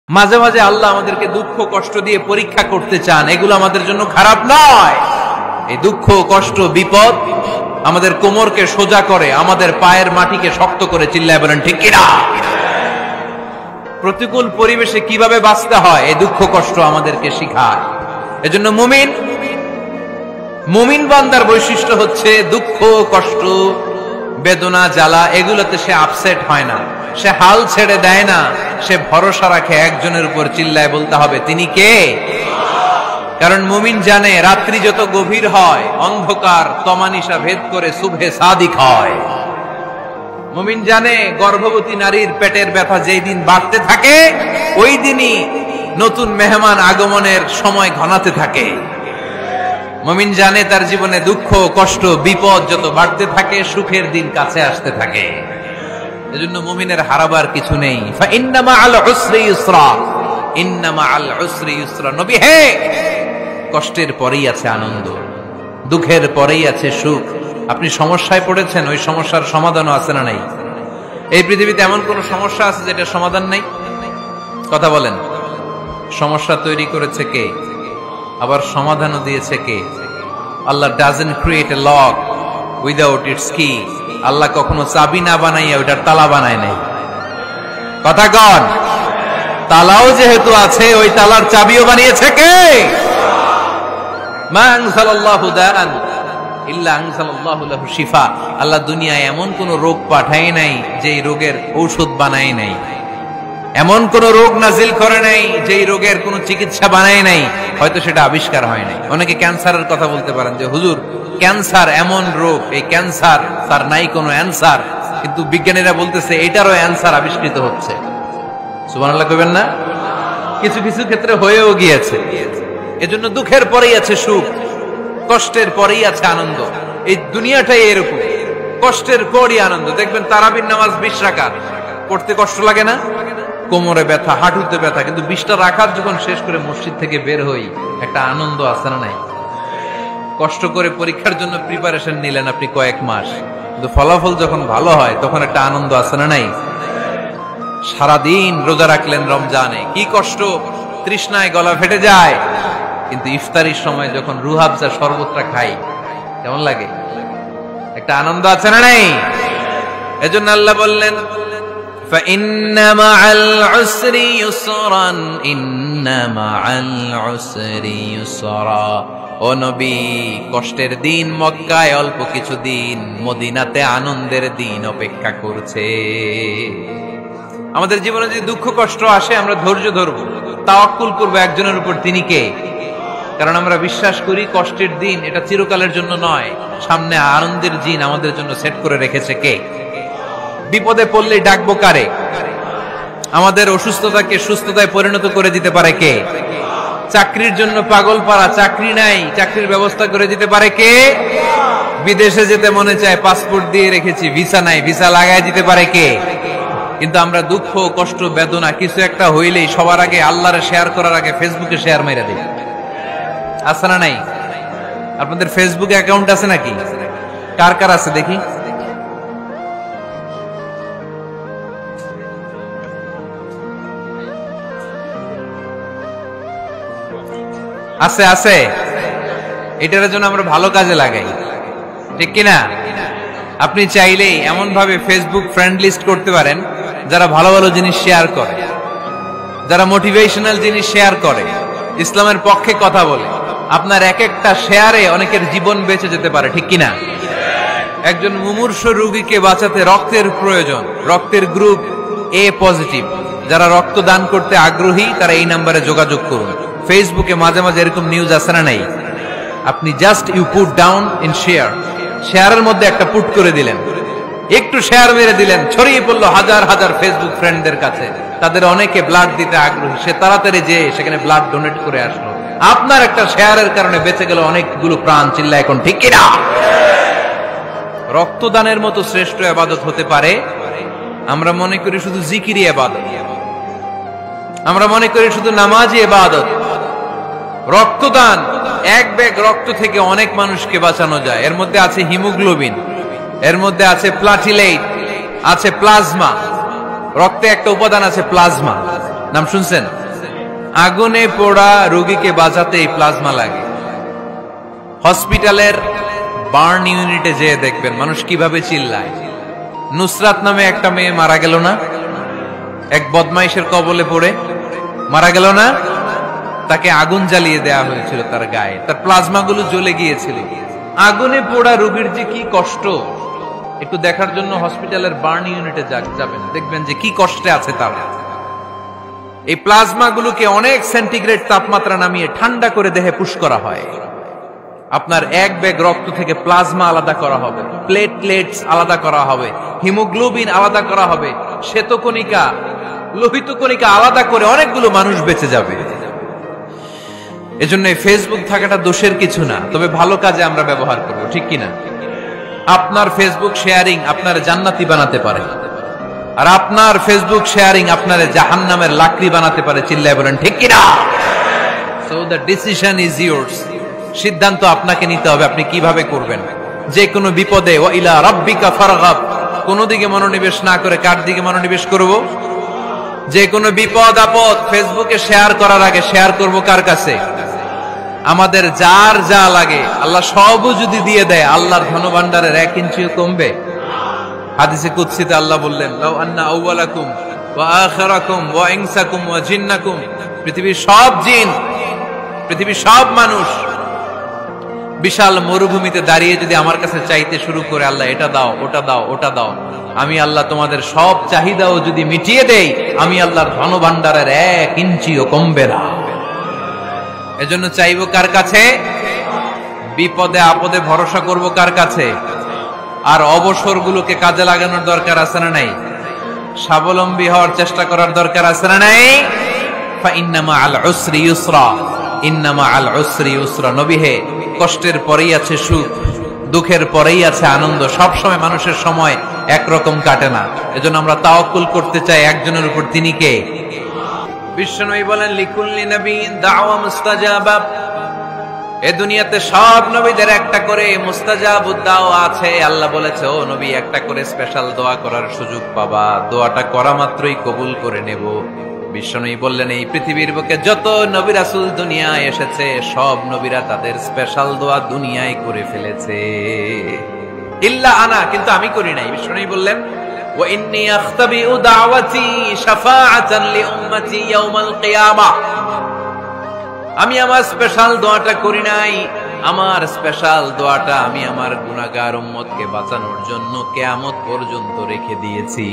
মাঝে মাঝে আল্লাহ আমাদেরকে দুঃখ কষ্ট দিয়ে পরীক্ষা করতে চান, এগুলো আমাদের জন্য খারাপ নয়। এই দুঃখ কষ্ট বিপদ আমাদের কোমরকে সোজা করে, আমাদের পায়ের মাটিকে শক্ত করে। চিল্লায় বলেন ঠিক কিনা? প্রতিকূল পরিবেশে কিভাবে বাঁচতে হয় এই দুঃখ কষ্ট আমাদেরকে শিখায়। এজন্য মুমিন বান্দার বৈশিষ্ট্য হচ্ছে দুঃখ কষ্ট বেদনা জ্বালা এগুলোতে সে আপসেট হয় না, সে হাল ছেড়ে দেয় না, সে ভরসা রাখে একজনের উপর। চিল্লায় বলতে হবে তিনি কে? কারণ মুমিন জানে রাত্রি যত গভীর হয় অন্ধকার তমানিসা ভেদ করে সুবহে সাদিক হয়। মুমিন জানে গর্ভবতী নারীর পেটের ব্যথা যেই দিন বাড়তে থাকে ওই দিনই নতুন মেহমান আগমনের সময় ঘনাতে থাকে। মুমিন জানে তার জীবনে দুঃখ কষ্ট বিপদ যত বাড়তে থাকে সুখের দিন কাছে আসতে থাকে। এজন্য মুমিনের হারাবার কিছু নেই। ফাইন্না মাআল উসরি ইউসরা, ইন্না মাআল উসরি ইউসরা। নবী হে, কষ্টের পরেই আছে আনন্দ, দুঃখের পরেই আছে সুখ। আপনি সমস্যায় পড়েছেন, ওই সমস্যার সমাধানও আছে না নাই? এই পৃথিবীতে এমন কোন সমস্যা আছে যেটা সমাধান নাই? কথা বলেন। সমস্যা তৈরি করেছে কে? আবার সমাধানও দিয়েছে কে? আল্লাহ doesn't create a lock without its key. আল্লাহ কখনো চাবি না বানাইয়া ওইটার তালা বানায় নাই। কথা কন। তালাও যেহেতু আছে ওই তালার চাবিও বানিয়েছে কে? মা আনজালাল্লাহু দাআন ইল্লা আনজালাল্লাহু লাহু শিফা। আল্লাহ দুনিয়ায় এমন কোন রোগ পাঠায় নাই যেই রোগের ঔষধ বানায় নাই, এমন কোন রোগ নাজিল করে নাই যেই রোগের কোন চিকিৎসা বানায় নাই, হয়তো সেটা আবিষ্কার হয় নাই। অনেকে ক্যান্সারের কথা বলতে পারেন যে হুজুর ক্যান্সার এমন রোগ, এই ক্যান্সার তার নাই কোনো অ্যান্সার, কিন্তু বিজ্ঞানীরা বলতেছে এটারও অ্যান্সার আবিষ্কৃত হচ্ছে। সুবহানাল্লাহ কইবেন না? কিছু কিছু ক্ষেত্রে হয়েও গিয়েছে। এজন্য দুঃখের পরেই আছে সুখ, কষ্টের পরেই আছে আনন্দ। এই দুনিয়াটাই এরকম, কষ্টের পরই আনন্দ। দেখবেন তারাবির নামাজ 20 রাকাত পড়তে কষ্ট লাগে না? কোমরে ব্যথা, হাঁটুতে ব্যথা, কিন্তু 20টা রাকাত যখন শেষ করে মসজিদ থেকে বের হই একটা আনন্দ আছে না নাই? কষ্ট করে পরীক্ষার জন্য প্রিপারেশন নিলেন আপনি কয়েক মাস, কিন্তু ফলাফল যখন ভালো হয় তখন একটা আনন্দ আছে না নাই? সারাদিন রোজা রাখলেন রমজানে, কি কষ্ট, তৃষ্ণায় গলা ফেটে যায়, কিন্তু ইফতারির সময় যখন রুহাবজা শরবতটা খাই কেমন লাগে? একটা আনন্দ আছে না নাই? এজন্য আল্লাহ বললেন ফাইন্না মাআল উসরি ইউসরান, ইন্না মাআল উসরি ইউসরা। ও নবী, কষ্টের দিন মক্কায় অল্প কিছু দিন, মদিনাতে আনন্দের দিন অপেক্ষা করছে। আমাদের জীবনে যদি দুঃখ কষ্ট আসে আমরা ধৈর্য ধরবো, তাওয়াক্কুল করবো একজনের উপর, তিনি কে? কারণ আমরা বিশ্বাস করি কষ্টের দিন এটা চিরকালের জন্য নয়, সামনে আনন্দের দিন আমাদের জন্য সেট করে রেখেছে কে? বিপদে পড়লে ডাকবো কারে? আমাদের অসুস্থতাকে সুস্থতায় পরিণত করে দিতে পারে কে? চাকরির জন্য পাগল পারা, চাকরি নাই, চাকরির ব্যবস্থা করে দিতে পারে কে? বিদেশে যেতে মনে চায়, পাসপোর্ট দিয়ে রেখেছি, ভিসা নাই, ভিসা লাগাই দিতে পারে কে? কিন্তু আমরা দুঃখ কষ্ট বেদনা কিছু একটা হইলেই সবার আগে আল্লাহরে শেয়ার করার আগে ফেসবুকে শেয়ার মেরে দিই। আছে না নাই? আপনাদের ফেসবুকে অ্যাকাউন্ট আছে নাকি? কার কার আছে দেখি? আছে আছে। এটার জন্য আমরা ভালো কাজে লাগাই, ঠিক কিনা? আপনি চাইলেই এমন ভাবে ফেসবুক ফ্রেন্ড লিস্ট করতে পারেন যারা ভালো ভালো জিনিস শেয়ার করে, যারা মোটিভেশনাল জিনিস শেয়ার করে, ইসলামের পক্ষে কথা বলে। আপনার এক একটা শেয়ারে অনেকের জীবন বেঁচে যেতে পারে, ঠিক কিনা? একজন মুমূর্ষ রোগীকে বাঁচাতে রক্তের প্রয়োজন, রক্তের গ্রুপ এ পজিটিভ। যারা রক্ত দান করতে আগ্রহী তারা এই নাম্বারে যোগাযোগ করুন। ফেসবুকে মাঝে মাঝে এরকম নিউজ আসে না নাই? আপনি just you put down in share, শেয়ারের মধ্যে একটা পুট করে দিলেন, একটু শেয়ার মেরে দিলেন, ছড়িয়ে পড়লো হাজার হাজার ফেসবুক ফ্রেন্ডদের কাছে। তাদের অনেকে ব্লাড দিতে আগ্রহী, সে তাড়াতাড়ি যে সেখানে ব্লাড ডোনেট করে আসলো। আপনার একটা শেয়ারের কারণে বেঁচে গেল অনেকগুলো প্রাণ। চিল্লা এখন ঠিক কিনা? রক্তদানের মতো শ্রেষ্ঠ ইবাদত হতে পারে? আমরা মনে করি শুধু জিকিরি ইবাদত, আমরা মনে করি শুধু নামাজি ইবাদত। রক্তদান, এক ব্যাগ রক্ত থেকে অনেক মানুষকে বাঁচানো যায়। এর মধ্যে আছে হিমোগ্লোবিন, এর মধ্যে আছে প্লাটিলেট, আছে প্লাজমা। রক্তে একটা উপাদান আছে প্লাজমা, নাম শুনছেন? আগুনে পোড়া রোগীকে বাঁচাতে এই প্লাজমা লাগে। হসপিটালের বার্ন ইউনিটে যেয়ে দেখবেন মানুষ কিভাবে চিল্লায়। নুসরাত নামে একটা মেয়ে মারা গেল না, এক বদমাইশের কবলে পড়ে মারা গেল না? তাকে আগুন জ্বালিয়ে দেওয়া হয়েছিল তার গায়ে, তার প্লাজমা গুলো জ্বলে গিয়েছিল। আগুনে পোড়া রোগীর যে কি কষ্ট, একটু দেখার জন্য হসপিটালের বার্ন ইউনিটে যাবেন, দেখবেন যে কি কষ্টে আছে তারা। এই প্লাজমা গুলোকে অনেক সেন্টিগ্রেড তাপমাত্রা নামিয়ে ঠান্ডা করে দেহে পুশ করা হয়। আপনার এক ব্যাগ রক্ত থেকে প্লাজমা আলাদা করা হবে, প্লেটলেটস আলাদা করা হবে, হিমোগ্লোবিন আলাদা করা হবে, শ্বেতকণিকা, লোহিত কণিকা আলাদা করে অনেকগুলো মানুষ বেঁচে যাবে। এজন্য ফেসবুক থাকাটা দোষের কিছু না, তবে ভালো কাজে আমরা ব্যবহার করব, ঠিক কিনা? আপনার ফেসবুক শেয়ারিং আপনার জান্নাতি বানাতে পারে, আর আপনার ফেসবুক শেয়ারিং আপনার জাহান্নামের লাকড়ি বানাতে পারে। চিল্লায় বলেন ঠিক কিনা? So the decision is yours. সিদ্ধান্ত আপনাকে নিতে হবে, আপনি কিভাবে করবেন। যে কোনো বিপদে ওয়া ইলা রাব্বিকা ফারগাব, কোন দিকে মনোনিবেশ না করে কার দিকে মনোনিবেশ করব? যে কোনো বিপদ আপদ ফেসবুকে শেয়ার করার আগে শেয়ার করব কার কাছে? আমাদের যার যা লাগে আল্লাহ সবও যদি দিয়ে দেয়, আল্লাহর ধনভাণ্ডারের 1 ইঞ্চিও কমবে? হাদিসে কুদসিতে আল্লাহ বললেন, লাউ আন্না আউওয়ালাকুম ওয়া আখিরাকুম ওয়া ইনসাকুম ওয়া জিন্নাকুম, পৃথিবীর সব জিন, পৃথিবীর সব মানুষ বিশাল মরুভূমিতে দাঁড়িয়ে যদি আমার কাছে চাইতে শুরু করে, আল্লাহ এটা দাও, ওটা দাও, ওটা দাও, আমি আল্লাহ তোমাদের সব চাহিদাও যদি মিটিয়ে দেই, আমি আল্লাহর ধনভাণ্ডারের 1 ইঞ্চিও কমবে না। এজন্য চাইবো কার কাছে? বিপদে আপদে ভরসা করব কার কাছে? আর অবসরগুলোকে কাজে লাগানোর দরকার আছে না নাই? স্বাবলম্বী হওয়ার চেষ্টা করার দরকার আছে না নাই? ফাইন্নামা আল উসরি ইউসরা, ইন্নামা আল উসরি ইউসরা। নবী হে, কষ্টের পরেই আছে সুখ, দুঃখের পরেই আছে আনন্দ। সব সময় মানুষের সময় একরকম কাটে না। এজন্য আমরা তাওয়াক্কুল করতে চাই একজনের উপর, তিনি কে? বিশ্বনবী বলেন, লিকুল্লি নবিয়্যিন দাওয়া মুস্তাজাবা। এ দুনিয়াতে সব নবীদের একটা করে মুস্তাজাবুদ দাওয়া আছে। আল্লাহ বলেছে, ও নবী, একটা করে স্পেশাল দোয়া করার সুযোগ পাবা, দোয়াটা করা মাত্রই কবুল করে নেব। বিশ্বনবী বললেন, এই পৃথিবীর বুকে যত নবী রাসূল দুনিয়ায় এসেছে, সব নবীরা তাদের স্পেশাল দোয়া দুনিয়ায় করে ফেলেছে, ইল্লা আনা, কিন্তু আমি করি নাই। বিশ্বনবী বললেন, ওয়া ইন্নী আখতাবিউ দাওয়াতি শাফাআতান লিউম্মতি ইয়াউমাল কিয়ামাহ। আমি আমার স্পেশাল দোয়াটা করি নাই, আমার স্পেশাল দোয়াটা আমি আমার গুনাহগার উম্মতকে বাঁচানোর জন্য কিয়ামত পর্যন্ত রেখে দিয়েছি।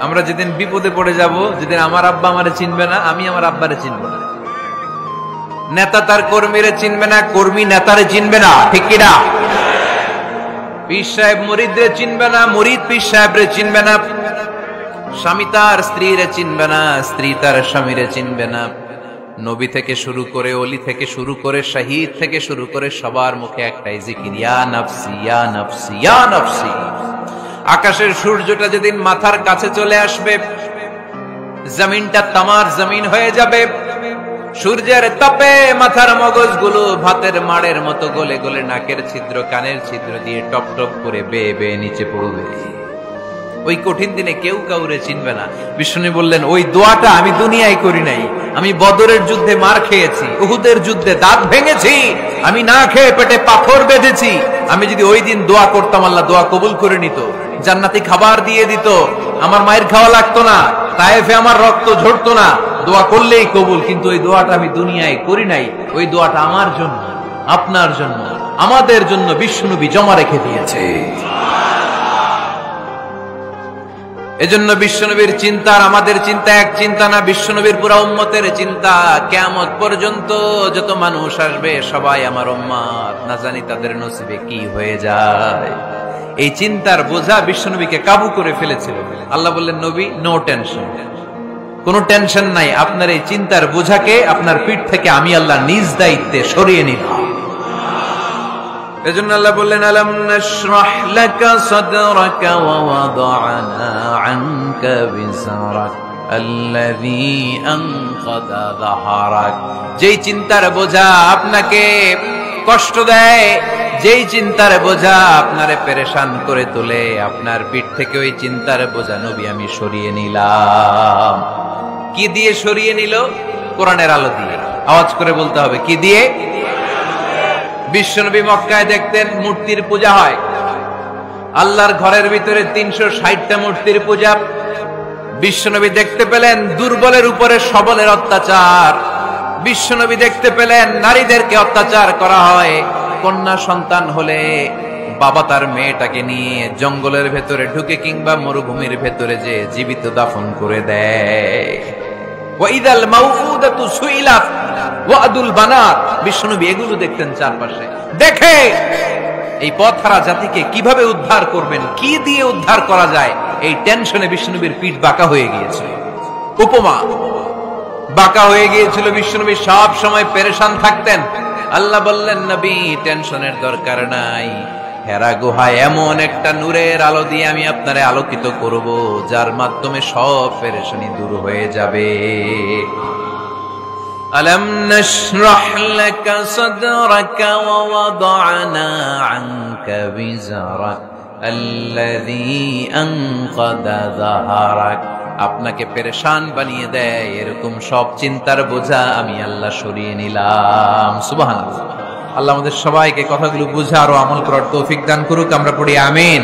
আমরা যেদিন বিপদে পড়ে যাব, যেদিন আমার আব্বা আমারে চিনবে না, আমি আমার আব্বারে চিনব না, নেতা তার কর্মীরে চিনবে না, কর্মী নেতারে চিনবে না, ঠিক কি না? পীর সাহেব মুরিদরে চিনবে না, মুরিদ পীর সাহেবরে চিনবে না, স্বামী তার স্ত্রীরে চিনবে না, স্ত্রী তার স্বামীরে চিনবে না। নবী থেকে শুরু করে, ওলি থেকে শুরু করে, শহীদ থেকে শুরু করে সবার মুখে একটাই জিকির, ইয়া নাফসি ইয়া নাফসি ইয়া নাফসি। আকাশের সূর্যটা যেদিন মাথার কাছে চলে আসবে, জমিনটা তামার জমিন হয়ে যাবে, সূর্যের তাপে মাথার মগজগুলো ভাতের মাড়ের মতো গলে গলে নাকের ছিদ্র, কানের ছিদ্র দিয়ে টপ টপ করে বেয়ে বেয়ে নিচে পড়বে। ওই কঠিন দিনে কেউ কাউরে চিনবে না। বিষ্ণু বললেন, ওই দোয়াটা আমি দুনিয়ায় করি নাই, আমি বদরের যুদ্ধে মার খেয়েছি, উহুদের যুদ্ধে দাঁত ভেঙেছি, আমি না খেয়ে পেটে পাথর বেঁধেছি। আমি যদি ওই দিন দোয়া করতাম, আল্লাহ দোয়া কবুল করে নিত, জান্নাতি খাবার দিয়ে দিত, আমার মায়ের খাওয়া লাগতো না, তায়েফে আমার রক্ত ঝরতো না, দোয়া করলেই কবুল। কিন্তু ওই দোয়াটা আমি দুনিয়ায় করি নাই, ওই দোয়াটা আমার জন্য, আপনার জন্য, আমাদের জন্য বিশ্বনবী জমা রেখে দিয়েছে। এজন্য বিশ্বনবীর চিন্তা আর আমাদের চিন্তা এক চিন্তা না, বিশ্বনবীর পুরা উম্মতের চিন্তা। কিয়ামত পর্যন্ত যত মানুষ আসবে সবাই আমার উম্মত, না জানি তাদের নসিবে কি হয়ে যায়। এই চিন্তার বোঝা বিশ্বনবীকে কাবু করে ফেলেছিল। আল্লাহ বললেন, নবী, নো টেনশন, কোনো টেনশন নাই, আপনার এই চিন্তার বোঝাকে আপনার পিঠ থেকে আমি আল্লাহ নিজ দায়িত্বে সরিয়ে নিলাম। এজন্য আল্লাহ বললেন, আলাম নাশরাহ লাকা সাদরাকা ওয়া ওয়াদা'না আনকা বিজরাক আল্লাযী আনকাদা যাহরাক। যেই চিন্তার বোঝা আপনাকে কষ্ট দেয়, যেই চিন্তার বোঝা আপনারে পেরেশান করে তোলে, আপনার পিঠ থেকে ওই চিন্তার বোঝা নবী আমি সরিয়ে নিলাম। কি দিয়ে সরিয়ে নিল? কোরআনের আলো দিয়ে। আওয়াজ করে বলতে হবে, কি দিয়ে? বিশ্বনবী মক্কায় দেখতেন মূর্তির পূজা হয়, আল্লাহর ঘরের ভিতরে 360টা মূর্তির পূজা। বিশ্বনবী দেখতে পেলেন দুর্বলের উপরে সবলের অত্যাচার। বিশ্বনবী দেখতে পেলেন নারীদেরকে অত্যাচার করা হয়। কন্যা সন্তান হলে বাবা তার মেয়েটাকে নিয়ে জঙ্গলের ভেতরে ঢুকে কিংবা মরুভূমির ভেতরে যে জীবিত দাফন করে দেয়। ওয়াইদাল মাউউদাতু সুইলাত ওয়াদুল বানাত। বিশ্বনবী এগুলো দেখতেন চারপাশে। দেখে এই পথহারা জাতিকে কিভাবে উদ্ধার করবেন, কি দিয়ে উদ্ধার করা যায়, এই টেনশনে বিশ্বনবীর পিঠ বাঁকা হয়ে গিয়েছিল। উপমা বাঁকা হয়ে গিয়েছিল। বিশ্বনবী সব সময় পেরেশান থাকতেন। আল্লাহ বললেন, নবী টেনশনের দরকার নাই, হেরা গুহায় এমন একটা নূরের আলো দিয়ে আমি আপনারে আলোকিত করব, যার মাধ্যমে সব পেরেশানি দূর হয়ে যাবে। আলম নাশরাহ লাকা সাদরাকা ওয়া ওয়াদা'না আনকা বিজরাক আল্লাযী আনকাদা যাহরাক। আপনাকে পেরেশান বানিয়ে দেয় এরকম সব চিন্তার বোঝা আমি আল্লাহ সরিয়ে নিলাম। সুবহানাল্লাহ। আল্লাহ আমাদের সবাইকে কথাগুলো বুঝার ও আমল করার তৌফিক দান করুক। আমরা পড়ি আমিন।